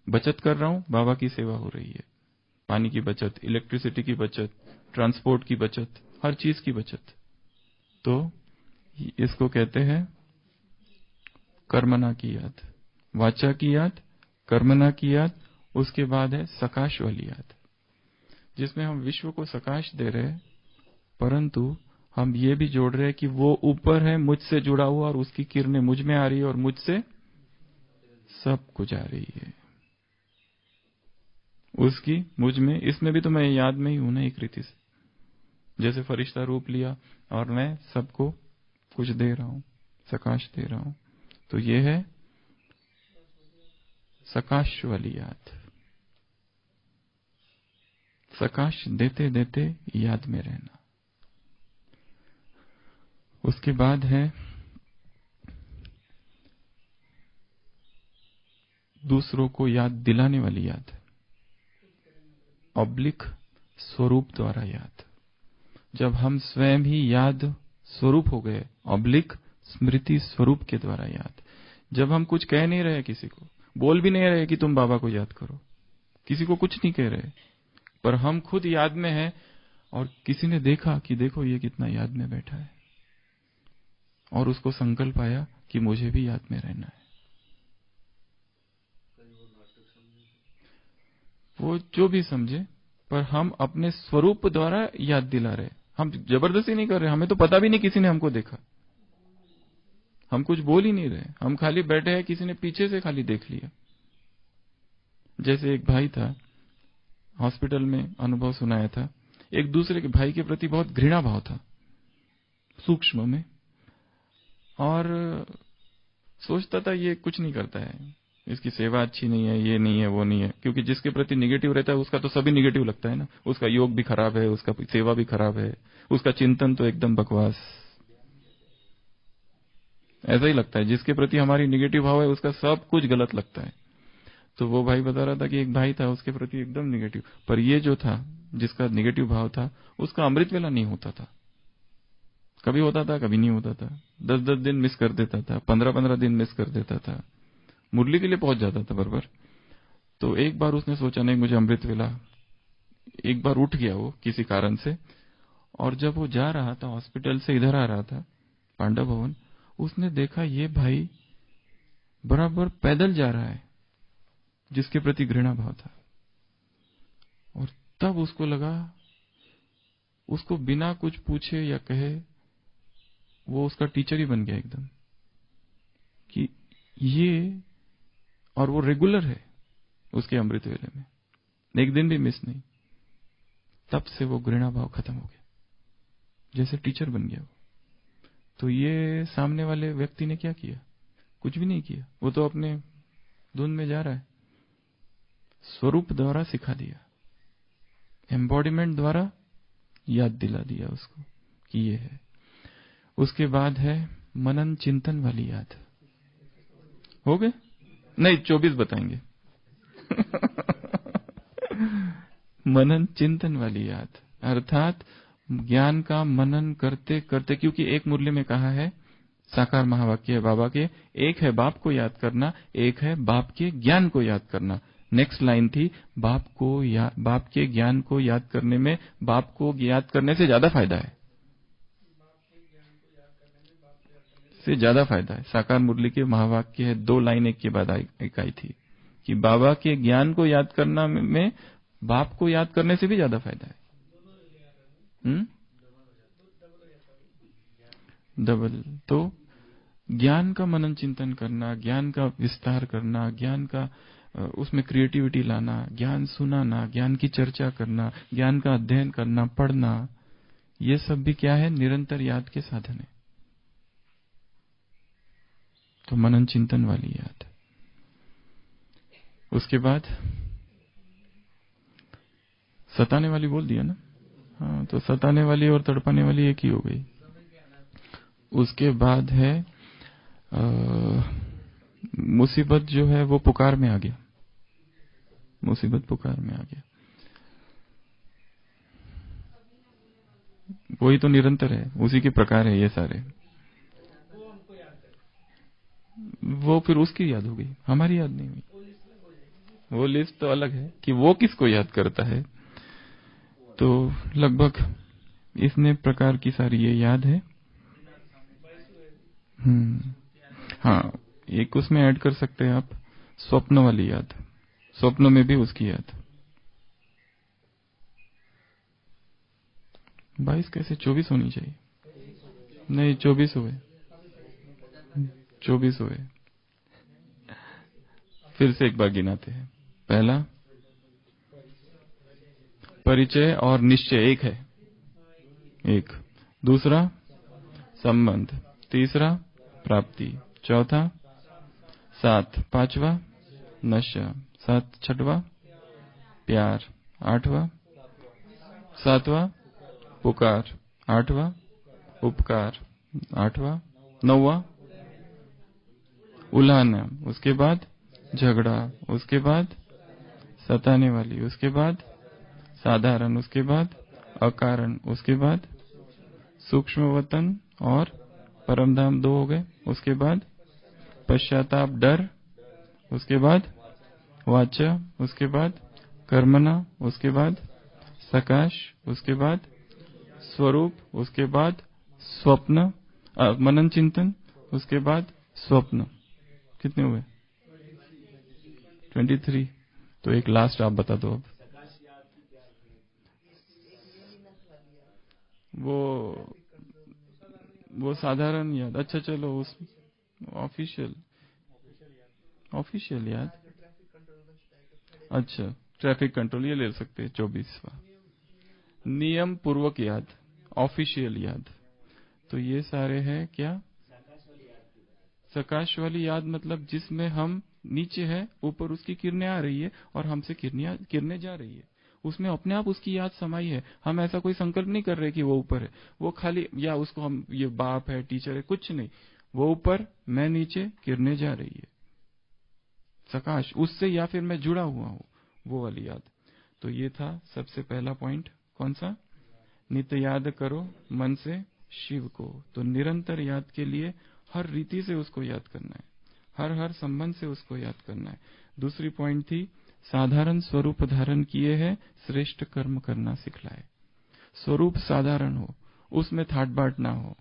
बचत कर रहा हूं, बाबा की सेवा हो रही है। पानी की बचत, इलेक्ट्रिसिटी की बचत, ट्रांसपोर्ट की बचत, हर चीज की बचत। तो इसको कहते हैं कर्मणा की याद, वाचा की याद, कर्मणा की याद। उसके बाद है सकाश वाली याद, जिसमें हम विश्व को सकाश दे रहे हैं, परंतु हम ये भी जोड़ रहे हैं कि वो ऊपर है, मुझसे जुड़ा हुआ, और उसकी किरणें मुझ में आ रही है और मुझसे सब कुछ आ रही है। उसकी मुझ में, इसमें भी तो मैं याद में ही हूं ना एक रीति से। जैसे फरिश्ता रूप लिया और मैं सबको कुछ दे रहा हूं, सकाश दे रहा हूं। तो ये है सकाश वाली याद। सकाश देते देते याद में रहना। उसके बाद है दूसरों को याद दिलाने वाली याद, ऑब्लिक स्वरूप द्वारा याद। जब हम स्वयं ही याद स्वरूप हो गए, ऑब्लिक स्मृति स्वरूप के द्वारा याद। जब हम कुछ कह नहीं रहे, किसी को बोल भी नहीं रहे कि तुम बाबा को याद करो, किसी को कुछ नहीं कह रहे, पर हम खुद याद में हैं और किसी ने देखा कि देखो ये कितना याद में बैठा है, और उसको संकल्प आया कि मुझे भी याद में रहना है। वो जो भी समझे, पर हम अपने स्वरूप द्वारा याद दिला रहे। हम जबरदस्ती नहीं कर रहे, हमें तो पता भी नहीं किसी ने हमको देखा, हम कुछ बोल ही नहीं रहे, हम खाली बैठे हैं, किसी ने पीछे से खाली देख लिया। जैसे एक भाई था, हॉस्पिटल में अनुभव सुनाया था, एक दूसरे के भाई के प्रति बहुत घृणा भाव था सूक्ष्म में, और सोचता था ये कुछ नहीं करता है, इसकी सेवा अच्छी नहीं है, ये नहीं है, वो नहीं है। क्योंकि जिसके प्रति निगेटिव रहता है उसका तो सभी निगेटिव लगता है ना, उसका योग भी खराब है, उसका सेवा भी खराब है, उसका चिंतन तो एकदम बकवास, ऐसा ही लगता है। जिसके प्रति हमारी निगेटिव भाव है उसका सब कुछ गलत लगता है। तो वो भाई बता रहा था कि एक भाई था, उसके प्रति एकदम निगेटिव, पर ये जो था जिसका निगेटिव भाव था, उसका अमृत वेला नहीं होता था। कभी होता था, कभी नहीं होता था, 10-10 दिन मिस कर देता था, 15-15 दिन मिस कर देता था, मुरली के लिए पहुंच जाता था बराबर। तो एक बार उसने सोचा नहीं मुझे अमृत वेला, एक बार उठ गया वो किसी कारण से, और जब वो जा रहा था हॉस्पिटल से इधर आ रहा था पांडव भवन, उसने देखा ये भाई बराबर पैदल जा रहा है जिसके प्रति घृणा भाव था। और तब उसको लगा, उसको बिना कुछ पूछे या कहे वो उसका टीचर ही बन गया एकदम, कि ये, और वो रेगुलर है उसके अमृत वेले में, एक दिन भी मिस नहीं। तब से वो घृणा भाव खत्म हो गया, जैसे टीचर बन गया वो। तो ये सामने वाले व्यक्ति ने क्या किया? कुछ भी नहीं किया, वो तो अपने धुन में जा रहा है। स्वरूप द्वारा सिखा दिया, एम्बॉडीमेंट द्वारा याद दिला दिया उसको कि ये है। उसके बाद है मनन चिंतन वाली याद। हो गए? नहीं, 24 बताएंगे। मनन चिंतन वाली याद, अर्थात ज्ञान का मनन करते करते, क्योंकि एक मुरली में कहा है, साकार महावाक्य है बाबा के, एक है बाप को याद करना, एक है बाप के ज्ञान को याद करना। नेक्स्ट लाइन थी, बाप के ज्ञान को याद करने में, बाप को याद करने से ज्यादा फायदा है, साकार मुरली के महावाक्य है, 2 लाइन एक के बाद एक आई थी कि बाबा के ज्ञान को याद करना में बाप को याद करने से भी ज्यादा फायदा है। डबल। तो ज्ञान का मनन चिंतन करना, ज्ञान का विस्तार करना, ज्ञान का उसमें क्रिएटिविटी लाना, ज्ञान सुनाना, ज्ञान की चर्चा करना, ज्ञान का अध्ययन करना, पढ़ना, ये सब भी क्या है? निरंतर याद के साधन है। तो मनन चिंतन वाली याद। उसके बाद सताने वाली बोल दिया ना? हाँ, तो सताने वाली और तड़पाने वाली एक ही हो गई। उसके बाद है मुसीबत जो है वो पुकार में आ गया, मुसीबत पुकार में आ गया। वही तो निरंतर है, उसी के प्रकार है ये सारे। वो फिर उसकी याद हो गई, हमारी याद नहीं हुई। वो लिस्ट तो अलग है कि वो किसको याद करता है। तो लगभग इतने प्रकार की सारी ये याद है। हाँ, एक उसमें ऐड कर सकते हैं आप, स्वप्न वाली याद, स्वप्न में भी उसकी याद। 22 कैसे? 24 होनी चाहिए। नहीं, 24 हुए, 24 हुए। फिर से एक बार गिनाते हैं। पहला परिचय और निश्चय एक है, एक। दूसरा संबंध, तीसरा प्राप्ति, चौथा साथ, पांचवा नशा, छठवा प्यार, आठवां सातवां पुकार, आठवां उपकार, आठवां नौवां उल्हाना, उसके बाद झगड़ा, उसके बाद सताने वाली, उसके बाद साधारण, उसके बाद अकारण, उसके बाद सूक्ष्मवतन और परमधाम 2 हो गए। उसके बाद पश्चाताप, डर, उसके बाद वाचा, उसके बाद कर्मणा, उसके बाद सकाश, उसके बाद स्वरूप, उसके बाद स्वप्न, मनन चिंतन, उसके बाद स्वप्न। कितने हुए? 23। तो एक लास्ट आप बता दो अब। वो साधारण याद। अच्छा चलो, उस ऑफिशियल याद। अच्छा, ट्रैफिक कंट्रोल ये ले सकते हैं, 24वां। नियम पूर्वक याद, ऑफिशियल याद। तो ये सारे हैं क्या? सकाश वाली याद मतलब जिसमें हम नीचे है, ऊपर उसकी किरणें आ रही है और हमसे किरणें जा रही है, उसमें अपने आप उसकी याद समाई है। हम ऐसा कोई संकल्प नहीं कर रहे कि वो ऊपर है, वो खाली, या उसको हम ये बाप है, टीचर है, कुछ नहीं, वो ऊपर, मैं नीचे, किरणें जा रही है, सकाश उससे, या फिर मैं जुड़ा हुआ हूं, वो वाली याद। तो ये था सबसे पहला पॉइंट। कौन सा? नित्य याद करो मन से शिव को। तो निरंतर याद के लिए हर रीति से उसको याद करना है, हर संबंध से उसको याद करना है। दूसरी पॉइंट थी, साधारण स्वरूप धारण किए है, श्रेष्ठ कर्म करना सिखलाए। स्वरूप साधारण हो, उसमें ठाट बाट ना हो,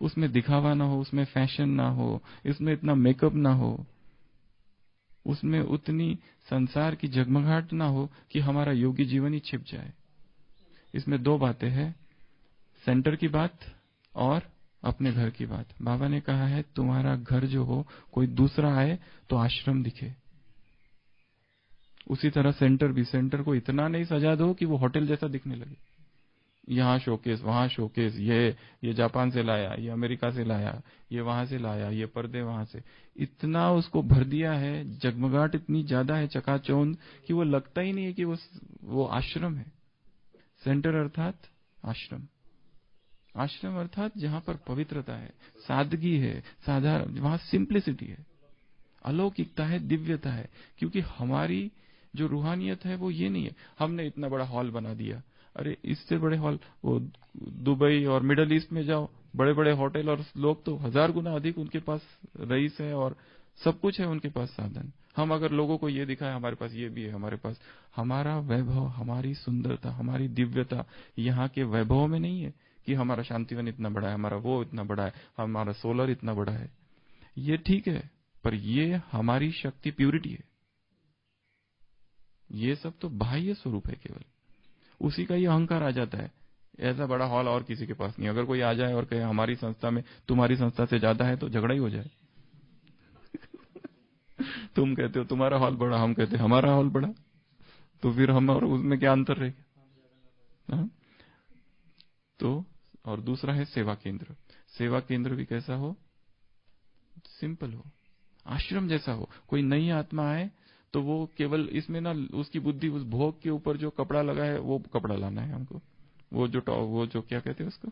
उसमें दिखावा ना हो, उसमें फैशन ना हो, इसमें इतना मेकअप ना हो, उसमें उतनी संसार की जगमगाहट ना हो कि हमारा योगी जीवन ही छिप जाए। इसमें 2 बातें हैं, सेंटर की बात और अपने घर की बात। बाबा ने कहा है, तुम्हारा घर जो हो, कोई दूसरा आए तो आश्रम दिखे, उसी तरह सेंटर को इतना नहीं सजा दो कि वो होटल जैसा दिखने लगे। यहाँ शोकेस, वहां शोकेस, ये जापान से लाया, ये अमेरिका से लाया, ये वहां से लाया, ये पर्दे वहां से, इतना उसको भर दिया है, जगमगाहट इतनी ज्यादा है, चकाचौंध, कि वो लगता ही नहीं है कि वो आश्रम है। सेंटर अर्थात आश्रम, आश्रम अर्थात जहां पर पवित्रता है, सादगी है, साधारण, वहां सिंप्लिसिटी है। अलौकिकता है, दिव्यता है। क्योंकि हमारी जो रूहानियत है वो ये नहीं है हमने इतना बड़ा हॉल बना दिया। अरे इससे बड़े हॉल वो दुबई और मिडल ईस्ट में जाओ, बड़े बड़े होटल, और लोग तो 1000 गुना अधिक उनके पास रईस है और सब कुछ है उनके पास साधन। हम अगर लोगों को ये दिखाए हमारे पास ये भी है, हमारे पास हमारा वैभव, हमारी सुंदरता, हमारी दिव्यता यहाँ के वैभव में नहीं है कि हमारा शांतिवन इतना बड़ा है, हमारा वो इतना बड़ा है, हमारा सोलर इतना बड़ा है। ये ठीक है, पर ये हमारी शक्ति प्यूरिटी है। ये सब तो बाह्य स्वरूप है, केवल उसी का ही अहंकार आ जाता है। ऐसा बड़ा हॉल और किसी के पास नहीं। अगर कोई आ जाए और कहे हमारी संस्था में तुम्हारी संस्था से ज्यादा है, तो झगड़ा ही हो जाए। तुम कहते हो तुम्हारा हॉल बड़ा, हम कहते हैं हमारा हॉल बड़ा, तो फिर हम और उसमें क्या अंतर रहेगा? तो और दूसरा है सेवा केंद्र। सेवा केंद्र भी कैसा हो? सिंपल हो, आश्रम जैसा हो। कोई नई आत्मा आए तो वो केवल इसमें ना उसकी बुद्धि उस भोग के ऊपर जो कपड़ा लगा है वो कपड़ा लाना है हमको। वो जो क्या कहते हैं उसको,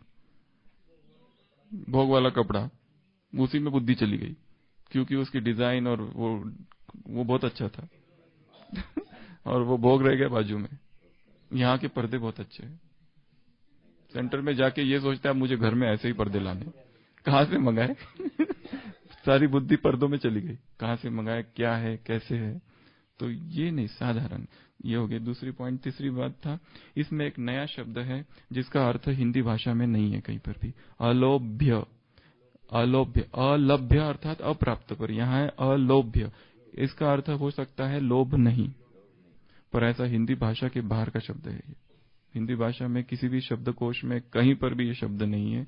भोग वाला कपड़ा, उसी में बुद्धि चली गई क्योंकि उसकी डिजाइन और वो बहुत अच्छा था। और वो भोग रह गया बाजू में। यहाँ के पर्दे बहुत अच्छे हैं। सेंटर में जाके ये सोचता है मुझे घर में ऐसे ही पर्दे लाने, कहां से मंगाए? सारी बुद्धि पर्दों में चली गई, कहां से मंगाए, क्या है, कैसे है। तो ये नहीं, साधारण। ये हो गई दूसरी पॉइंट। तीसरी बात था, इसमें एक नया शब्द है जिसका अर्थ हिंदी भाषा में नहीं है कहीं पर भी, अलोभ्य। अलोभ्य, अलभ्य अर्थात अप्राप्त, पर यहाँ है अलोभ्य। इसका अर्थ हो सकता है लोभ नहीं, पर ऐसा हिंदी भाषा के बाहर का शब्द है ये। हिंदी भाषा में किसी भी शब्दकोश में कहीं पर भी ये शब्द नहीं है।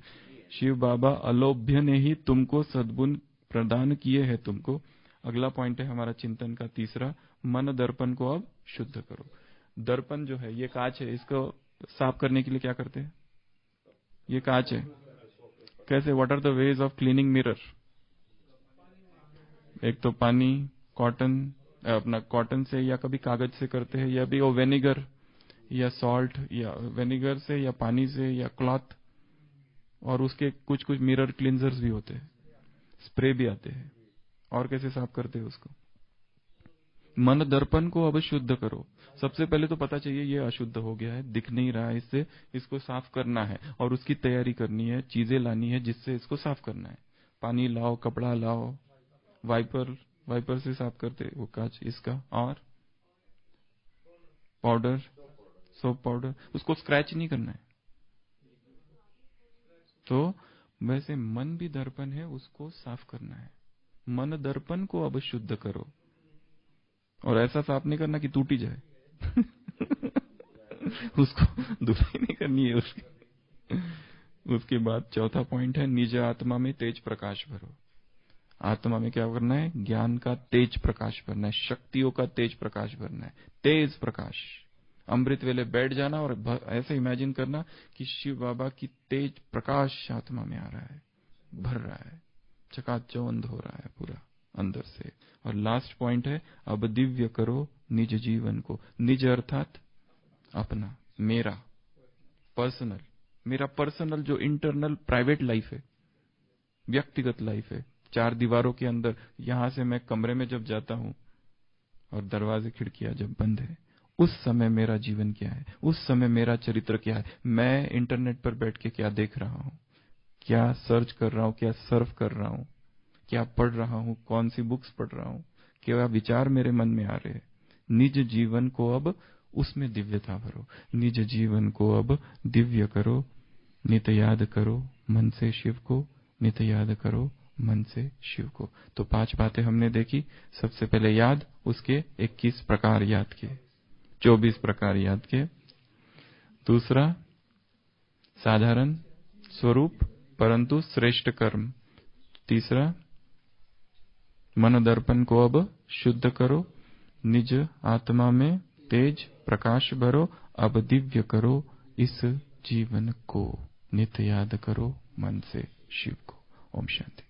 शिव बाबा अलोभ्य ने ही तुमको सद्गुण प्रदान किए हैं तुमको। अगला पॉइंट है हमारा चिंतन का तीसरा, मन दर्पण को अब शुद्ध करो। दर्पण जो है ये कांच है, इसको साफ करने के लिए क्या करते हैं? ये कांच है, कैसे? What are the ways of cleaning mirror? एक तो पानी, कॉटन, अपना कॉटन से या कभी कागज से करते हैं, या भी वो वेनिगर या सॉल्ट, या वेनिगर से या पानी से या क्लॉथ। और उसके कुछ कुछ मिरर क्लींजर्स भी होते हैं, स्प्रे भी आते हैं। और कैसे साफ करते हैं उसको? मन दर्पण को अब शुद्ध करो। सबसे पहले तो पता चाहिए ये अशुद्ध हो गया है, दिख नहीं रहा है, इससे इसको साफ करना है और उसकी तैयारी करनी है, चीजें लानी है जिससे इसको साफ करना है। पानी लाओ, कपड़ा लाओ, वाइपर से साफ करते वो कांच इसका, और पाउडर, सोप पाउडर, उसको स्क्रैच नहीं करना है। तो वैसे मन भी दर्पण है, उसको साफ करना है। मन दर्पण को अब शुद्ध करो, और ऐसा साफ नहीं करना कि टूटी जाए। उसको धुलाई नहीं करनी है उसकी। उसके बाद चौथा पॉइंट है, निज आत्मा में तेज प्रकाश भरो। आत्मा में क्या करना है? ज्ञान का तेज प्रकाश भरना है, शक्तियों का तेज प्रकाश भरना है। तेज प्रकाश, अमृत वेले बैठ जाना और ऐसे इमेजिन करना कि शिव बाबा की तेज प्रकाश आत्मा में आ रहा है, भर रहा है, चकाचौंध हो रहा है पूरा अंदर से। और लास्ट पॉइंट है, अब दिव्य करो निज जीवन को। निज अर्थात अपना, मेरा पर्सनल, मेरा पर्सनल जो इंटरनल प्राइवेट लाइफ है, व्यक्तिगत लाइफ है, चार दीवारों के अंदर। यहां से मैं कमरे में जब जाता हूं और दरवाजे खिड़कियां जब बंद है, उस समय मेरा जीवन क्या है, उस समय मेरा चरित्र क्या है, मैं इंटरनेट पर बैठ के क्या देख रहा हूं, क्या सर्च कर रहा हूं, क्या सर्फ कर रहा हूं, क्या पढ़ रहा हूं, कौन सी बुक्स पढ़ रहा हूं, क्या विचार मेरे मन में आ रहे हैं। निज जीवन को अब उसमें दिव्यता भरो, निज जीवन को अब दिव्य करो। नित याद करो मन से शिव को, नित याद करो मन से शिव को। तो 5 बातें हमने देखी। सबसे पहले याद, उसके 21 प्रकार याद किए, 24 प्रकार याद किए। दूसरा, साधारण स्वरूप परंतु श्रेष्ठ कर्म। तीसरा, मन दर्पण को अब शुद्ध करो, निज आत्मा में तेज प्रकाश भरो, अब दिव्य करो इस जीवन को, नित्य याद करो मन से शिव को। ओम शांति।